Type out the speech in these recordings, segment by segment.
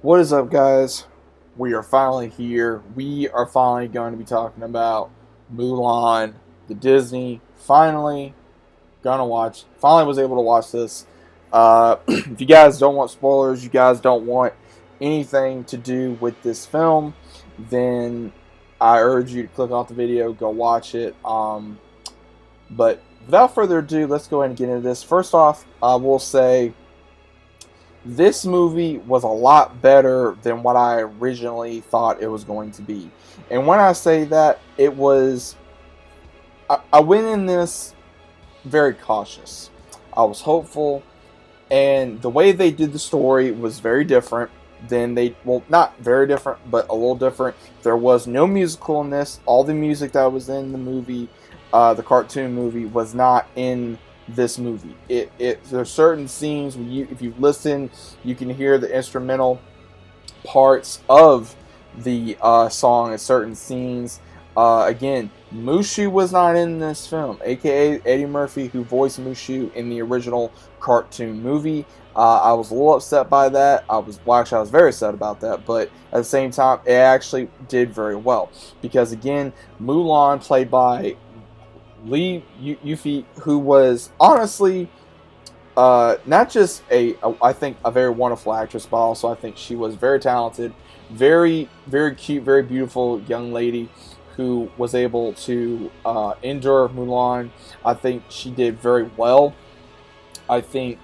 What is up, guys? We are finally here. We are finally going to be talking about Mulan, the Disney. Finally, gonna watch. Finally, was able to watch this. If you guys don't want spoilers, you guys don't want anything to do with this film, then I urge you to click off the video, go watch it. But without further ado, let's go ahead and get into this. First off, I will say this movie was a lot better than what I originally thought it was going to be. And when I say that, it was. I went in this very cautious. I was hopeful, and the way they did the story was very different than they. Well, not very different, but a little different. There was no musical in this. All the music that was in the movie, the cartoon movie, was not in this movie. There's certain scenes where if you listen, you can hear the instrumental parts of the song in certain scenes. Again, Mushu was not in this film, aka Eddie Murphy, who voiced Mushu in the original cartoon movie. I was a little upset by that. I was very upset about that, but at the same time, it actually did very well because again, Mulan, played by Lee Yuffie, who was honestly not just I think a very wonderful actress, but also I think she was very talented, very very cute, very beautiful young lady who was able to endure Mulan. I think she did very well. I think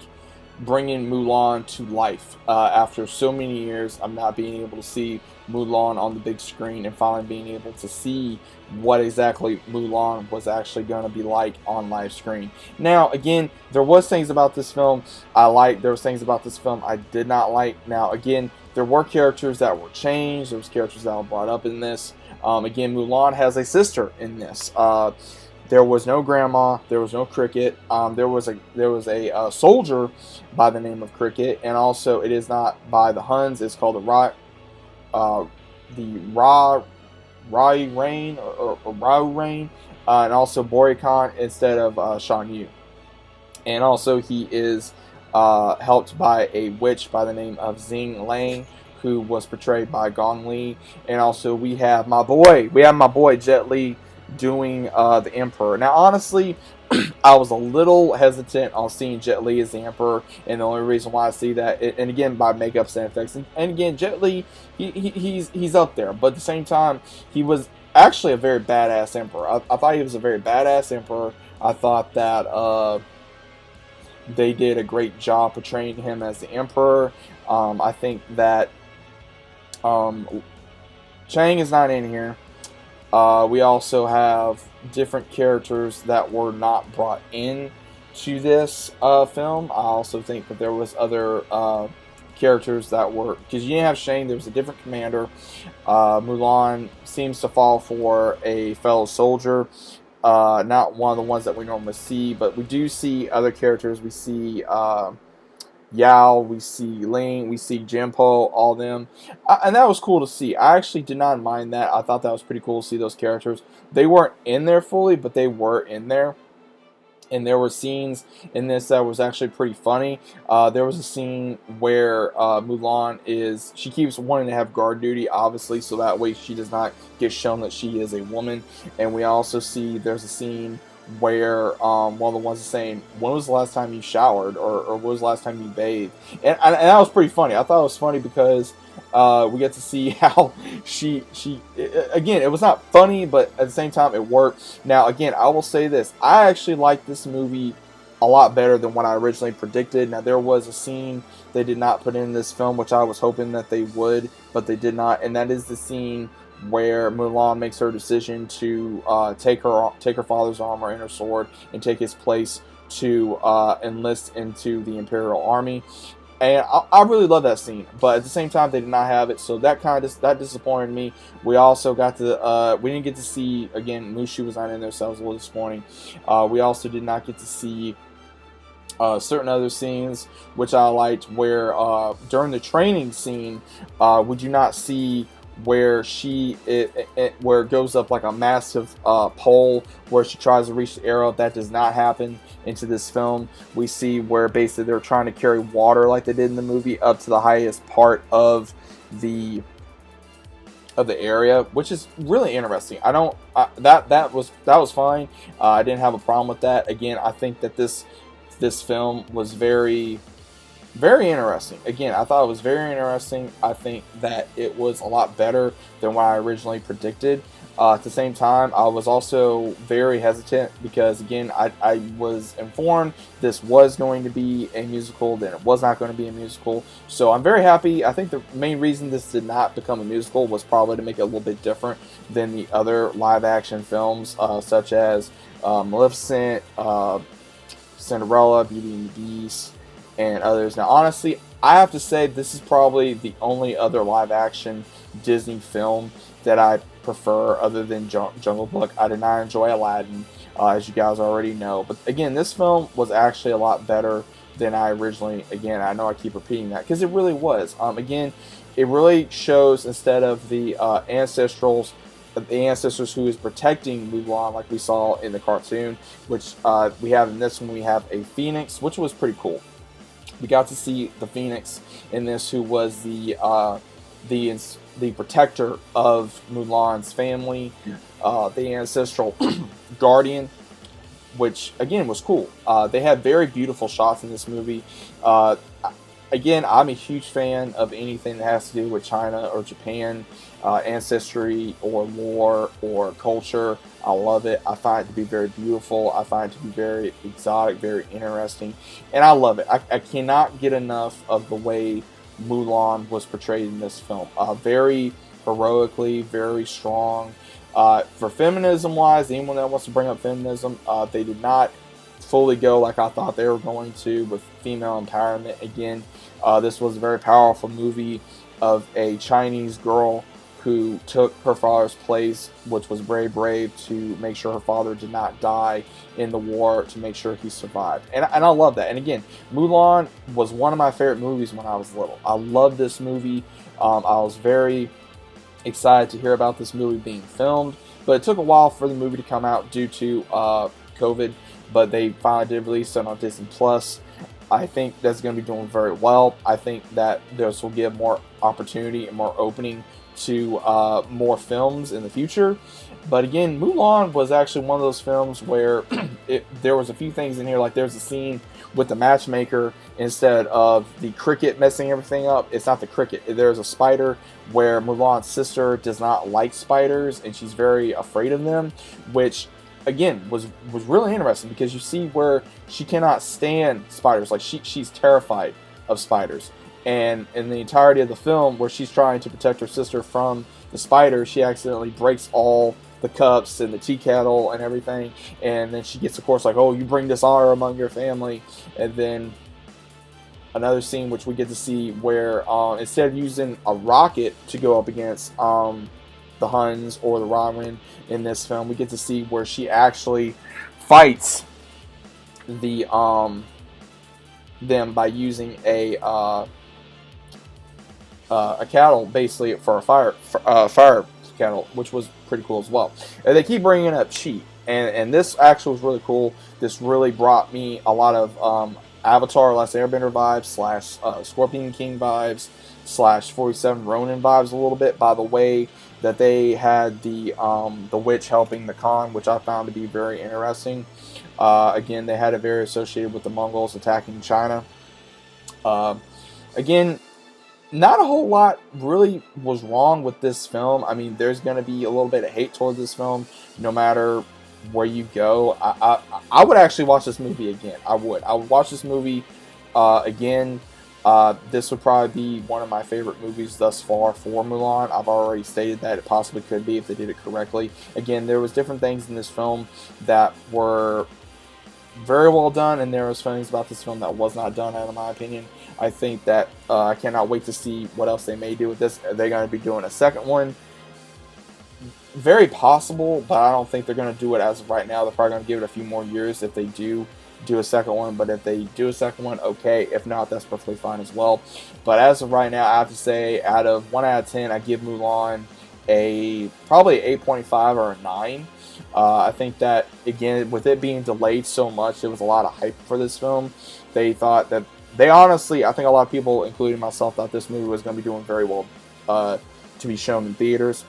bringing Mulan to life after so many years of not being able to see Mulan on the big screen, and finally being able to see what exactly Mulan was actually going to be like on live screen. Now, again, there was things about this film I liked. There was things about this film I did not like. Now, again, there were characters that were changed. There was characters that were brought up in this. Again, Mulan has a sister in this. There was no grandma. There was no Cricket. There was a soldier by the name of Cricket, and also it is not by the Huns. It's called the Rai Rain or Rao Rain, and also Boricon instead of Shan Yu. And also he is helped by a witch by the name of Xing Lang, who was portrayed by Gong Li. And also we have my boy Jet Li doing the Emperor. Now, honestly, I was a little hesitant on seeing Jet Li as the Emperor, and the only reason why I see that, and again by makeups and effects, and again Jet Li, he's up there, but at the same time, he was actually a very badass Emperor. I thought he was a very badass Emperor. I thought that they did a great job portraying him as the Emperor. I think that Chang is not in here. We also have different characters that were not brought in to this film. I also think that there was other characters that were, because you didn't have Shane, there was a different commander. Mulan seems to fall for a fellow soldier, not one of the ones that we normally see, but we do see other characters. We see Yao, we see Ling, we see Jinpo, all them. And that was cool to see. I actually did not mind that. I thought that was pretty cool to see those characters. They weren't in there fully, but they were in there. And there were scenes in this that was actually pretty funny. There was a scene where Mulan she keeps wanting to have guard duty, obviously, so that way she does not get shown that she is a woman. And we also see there's a scene where one of the ones is saying, when was the last time you showered, or when was the last time you bathed? And that was pretty funny. I thought it was funny because we get to see how she again, it was not funny, but at the same time it worked. Now, again, I will say this, I actually like this movie a lot better than what I originally predicted. Now, there was a scene they did not put in this film, which I was hoping that they would, but they did not, and that is the scene where Mulan makes her decision to take her father's armor and her sword and take his place to enlist into the Imperial Army. And I really love that scene, but at the same time they did not have it, so that that disappointed me. We also got to we didn't get to see, again, Mushu was not in there, so that was a little disappointing. We also did not get to see certain other scenes which I liked, where during the training scene we do not see where where it goes up like a massive pole where she tries to reach the arrow. That does not happen into this film. We see where basically they're trying to carry water like they did in the movie up to the highest part of the area, which is really interesting. I don't that was fine. I didn't have a problem with that. Again, I think that this film was very interesting. Again, I thought it was very interesting. I think that it was a lot better than what I originally predicted. At the same time, I was also very hesitant because, again, I was informed this was going to be a musical, then it was not going to be a musical. So I'm very happy. I think the main reason this did not become a musical was probably to make it a little bit different than the other live-action films, such as Maleficent, Cinderella, Beauty and the Beast, and others. Now, honestly, I have to say this is probably the only other live-action Disney film that I prefer other than Jungle Book. I did not enjoy Aladdin, as you guys already know. But again, this film was actually a lot better than I originally, again, I know I keep repeating that, because it really was. Again, it really shows, instead of the ancestors who is protecting Mulan like we saw in the cartoon, which we have in this one, we have a phoenix, which was pretty cool. We got to see the phoenix in this, who was the protector of Mulan's family, the ancestral guardian, which again was cool. They had very beautiful shots in this movie. Again, I'm a huge fan of anything that has to do with China or Japan, ancestry or lore or culture. I love it. I find it to be very beautiful. I find it to be very exotic, very interesting, and I love it. I cannot get enough of the way Mulan was portrayed in this film. Very heroically, very strong. For feminism-wise, anyone that wants to bring up feminism, they did not fully go like I thought they were going to with female empowerment. Again, this was a very powerful movie of a Chinese girl who took her father's place, which was very brave, to make sure her father did not die in the war, to make sure he survived. And I love that. And again, Mulan was one of my favorite movies when I was little. I loved this movie. I was very excited to hear about this movie being filmed, but it took a while for the movie to come out due to COVID, but they finally did release it on Disney Plus. I think that's going to be doing very well. I think that this will give more opportunity and more opening to more films in the future. But again, Mulan was actually one of those films where there was a few things in here, like there's a scene with the matchmaker, instead of the cricket messing everything up, it's not the cricket, there's a spider, where Mulan's sister does not like spiders and she's very afraid of them, which again was really interesting, because you see where she cannot stand spiders, like she's terrified of spiders. And in the entirety of the film, where she's trying to protect her sister from the spider, she accidentally breaks all the cups and the tea kettle and everything. And then she gets, of course, like, oh, you bring dishonor among your family. And then another scene which we get to see where instead of using a rocket to go up against the Huns or the Roman in this film, we get to see where she actually fights the them by using a cattle, basically, for a fire cattle, which was pretty cool as well. And they keep bringing up Chi, and this actually was really cool. This really brought me a lot of Avatar: Last Airbender vibes, / Scorpion King vibes, / 47 Ronin vibes a little bit, by the way that they had the witch helping the Khan, which I found to be very interesting. Again, they had it very associated with the Mongols attacking China. Again, not a whole lot really was wrong with this film. I mean, there's going to be a little bit of hate towards this film, no matter where you go. I would actually watch this movie again. I would watch this movie again. This would probably be one of my favorite movies thus far for Mulan. I've already stated that it possibly could be if they did it correctly. Again, there was different things in this film that were very well done, and there was things about this film that was not done, in my opinion. I think that I cannot wait to see what else they may do with this. They're going to be doing a second one. Very possible, but I don't think they're going to do it as of right now. They're probably going to give it a few more years if they do a second one. But if they do a second one, okay. If not, that's perfectly fine as well. But as of right now, I have to say, out of 1 out of 10, I give Mulan probably 8.5 or a 9. I think that, again, with it being delayed so much, there was a lot of hype for this film. They honestly, I think a lot of people, including myself, thought this movie was going to be doing very well to be shown in theaters,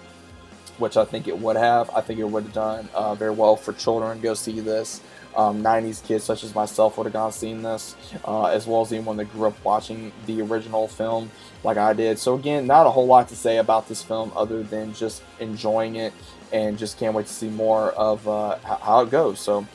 which I think it would have. I think it would have done very well for children to go see this. 90s kids such as myself would have gone seen this, as well as anyone that grew up watching the original film like I did. So again, not a whole lot to say about this film other than just enjoying it and just can't wait to see more of how it goes. So,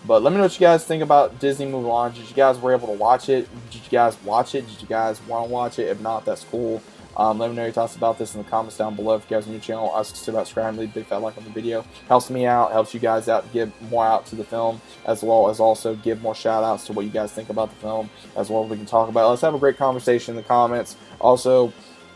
but let me know what you guys think about Disney Mulan. Did you guys were able to watch it? Did you guys watch it? Did you guys want to watch it? If not, that's cool. Let me know your thoughts about this in the comments down below. If you guys are new to the channel, ask us about subscribing, leave a big fat like on the video. Helps me out, helps you guys out, give more out to the film, as well as also give more shout outs to what you guys think about the film, as well as we can talk about it. Let's have a great conversation in the comments. Also,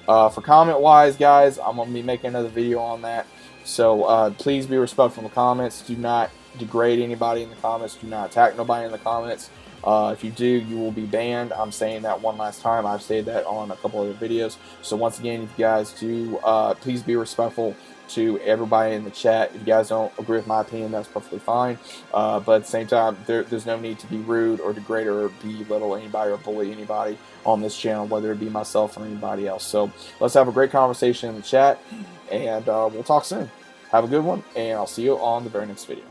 for comment wise, guys, I'm going to be making another video on that. So please be respectful in the comments. Do not degrade anybody in the comments. Do not attack nobody in the comments. If you do, you will be banned. I'm saying that one last time. I've said that on a couple other videos. So once again, if you guys do, please be respectful to everybody in the chat. If you guys don't agree with my opinion, that's perfectly fine. But at the same time, there's no need to be rude or degrade or belittle anybody or bully anybody on this channel, whether it be myself or anybody else. So let's have a great conversation in the chat, and we'll talk soon. Have a good one, and I'll see you on the very next video.